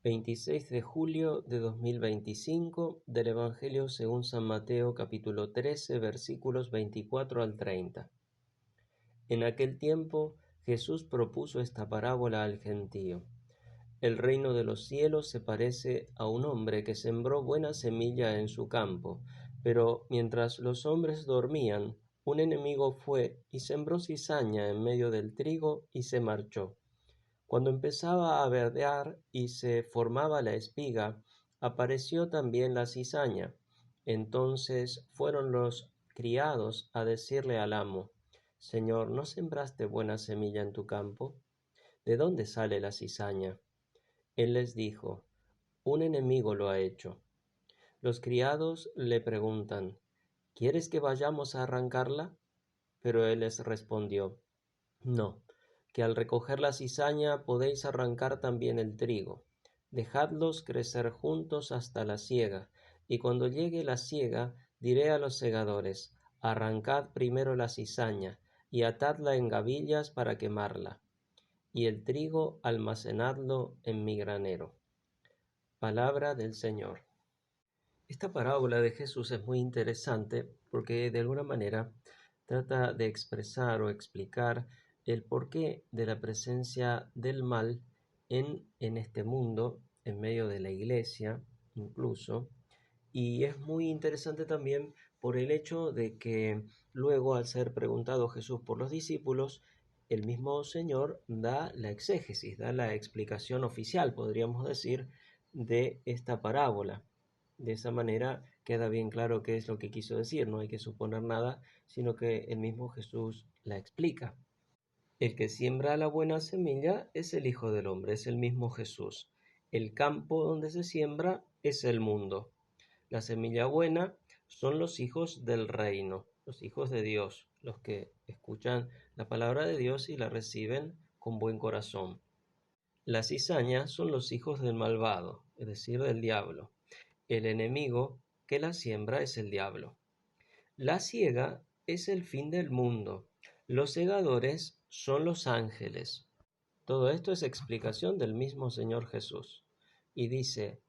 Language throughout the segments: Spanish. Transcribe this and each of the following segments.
26 de julio de 2025 del Evangelio según San Mateo capítulo 13 versículos 24 al 30. En aquel tiempo Jesús propuso esta parábola al gentío. El reino de los cielos se parece a un hombre que sembró buena semilla en su campo, pero mientras los hombres dormían, un enemigo fue y sembró cizaña en medio del trigo y se marchó. Cuando empezaba a verdear y se formaba la espiga, apareció también la cizaña. Entonces fueron los criados a decirle al amo: Señor, ¿no sembraste buena semilla en tu campo? ¿De dónde sale la cizaña? Él les dijo: Un enemigo lo ha hecho. Los criados le preguntan: ¿Quieres que vayamos a arrancarla? Pero él les respondió: No, que al recoger la cizaña podéis arrancar también el trigo. Dejadlos crecer juntos hasta la siega, y cuando llegue la siega, diré a los segadores: Arrancad primero la cizaña, y atadla en gavillas para quemarla, y el trigo almacenadlo en mi granero. Palabra del Señor. Esta parábola de Jesús es muy interesante porque de alguna manera trata de expresar o explicar el porqué de la presencia del mal en este mundo, en medio de la iglesia incluso, y es muy interesante también por el hecho de que luego, al ser preguntado Jesús por los discípulos, el mismo Señor da la exégesis, da la explicación oficial, podríamos decir, de esta parábola. De esa manera queda bien claro qué es lo que quiso decir, no hay que suponer nada, sino que el mismo Jesús la explica. El que siembra la buena semilla es el Hijo del Hombre, es el mismo Jesús. El campo donde se siembra es el mundo. La semilla buena son los hijos del reino, los hijos de Dios, los que escuchan la palabra de Dios y la reciben con buen corazón. La cizaña son los hijos del malvado, es decir, del diablo. El enemigo que la siembra es el diablo. La siega es el fin del mundo. Los segadores son los ángeles. Todo esto es explicación del mismo Señor Jesús. Y dice: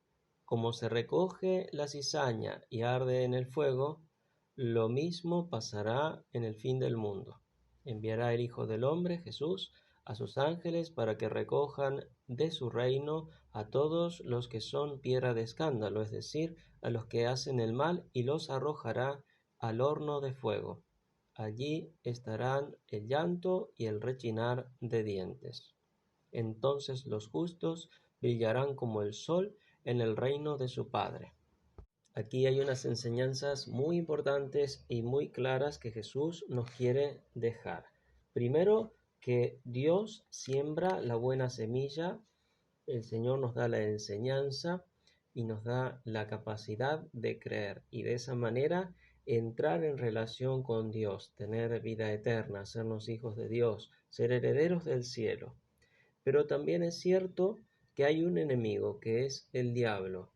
como se recoge la cizaña y arde en el fuego, lo mismo pasará en el fin del mundo. Enviará el Hijo del Hombre, Jesús, a sus ángeles para que recojan de su reino a todos los que son piedra de escándalo, es decir, a los que hacen el mal, y los arrojará al horno de fuego. Allí estarán el llanto y el rechinar de dientes. Entonces los justos brillarán como el sol en el reino de su Padre. Aquí hay unas enseñanzas muy importantes y muy claras que Jesús nos quiere dejar. Primero, que Dios siembra la buena semilla, el Señor nos da la enseñanza y nos da la capacidad de creer, y de esa manera entrar en relación con Dios, tener vida eterna, sernos hijos de Dios, ser herederos del cielo. Pero también es cierto que hay un enemigo, que es el diablo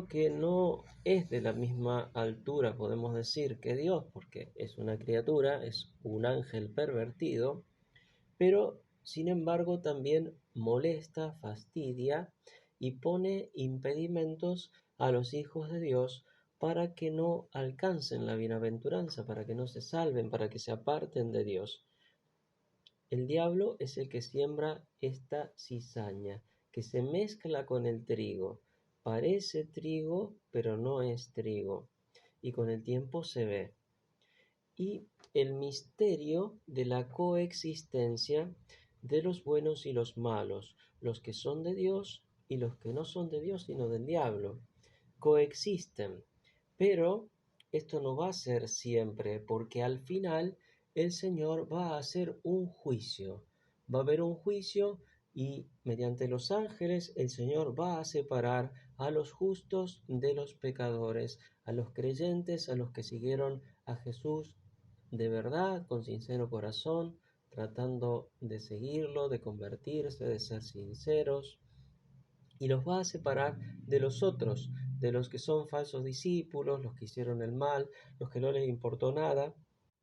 que no es de la misma altura, podemos decir, que Dios, porque es una criatura, es un ángel pervertido, pero sin embargo también molesta, fastidia y pone impedimentos a los hijos de Dios para que no alcancen la bienaventuranza, para que no se salven, para que se aparten de Dios. El diablo es el que siembra esta cizaña, que se mezcla con el trigo. Parece trigo, pero no es trigo. Y con el tiempo se ve. Y el misterio de la coexistencia de los buenos y los malos, los que son de Dios y los que no son de Dios, sino del diablo. Coexisten. Pero esto no va a ser siempre, porque al final el Señor va a hacer un juicio. Va a haber un juicio y mediante los ángeles el Señor va a separar a los justos de los pecadores, a los creyentes, a los que siguieron a Jesús de verdad, con sincero corazón, tratando de seguirlo, de convertirse, de ser sinceros, y los va a separar de los otros, de los que son falsos discípulos, los que hicieron el mal, los que no les importó nada,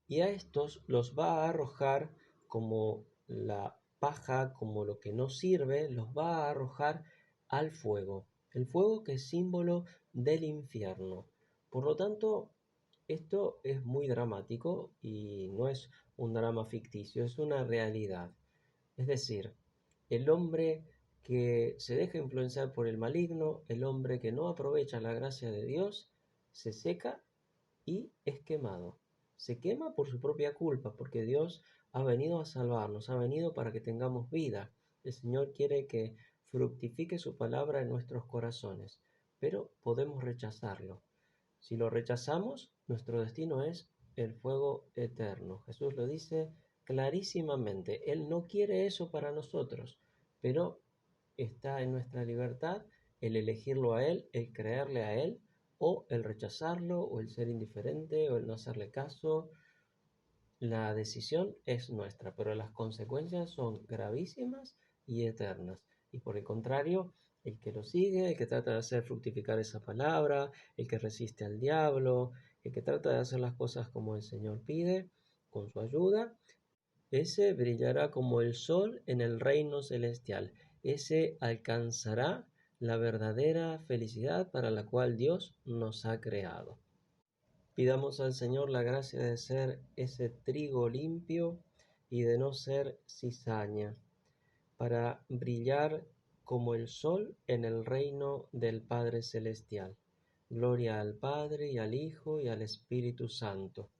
y a estos los va a arrojar como la paja, como lo que no sirve, los va a arrojar al fuego, el fuego que es símbolo del infierno. Por lo tanto, esto es muy dramático y no es un drama ficticio, es una realidad. Es decir, el hombre que se deja influenciar por el maligno, el hombre que no aprovecha la gracia de Dios, se seca y es quemado. Se quema por su propia culpa, porque Dios ha venido a salvarnos, ha venido para que tengamos vida. El Señor quiere que fructifique su palabra en nuestros corazones, pero podemos rechazarlo. Si lo rechazamos, nuestro destino es el fuego eterno. Jesús lo dice clarísimamente. Él no quiere eso para nosotros, pero está en nuestra libertad el elegirlo a Él, el creerle a Él, o el rechazarlo, o el ser indiferente, o el no hacerle caso. La decisión es nuestra, pero las consecuencias son gravísimas y eternas. Y por el contrario, el que lo sigue, el que trata de hacer fructificar esa palabra, el que resiste al diablo, el que trata de hacer las cosas como el Señor pide, con su ayuda, ese brillará como el sol en el reino celestial. Ese alcanzará la verdadera felicidad para la cual Dios nos ha creado. Pidamos al Señor la gracia de ser ese trigo limpio y de no ser cizaña, para brillar como el sol en el reino del Padre Celestial. Gloria al Padre y al Hijo y al Espíritu Santo,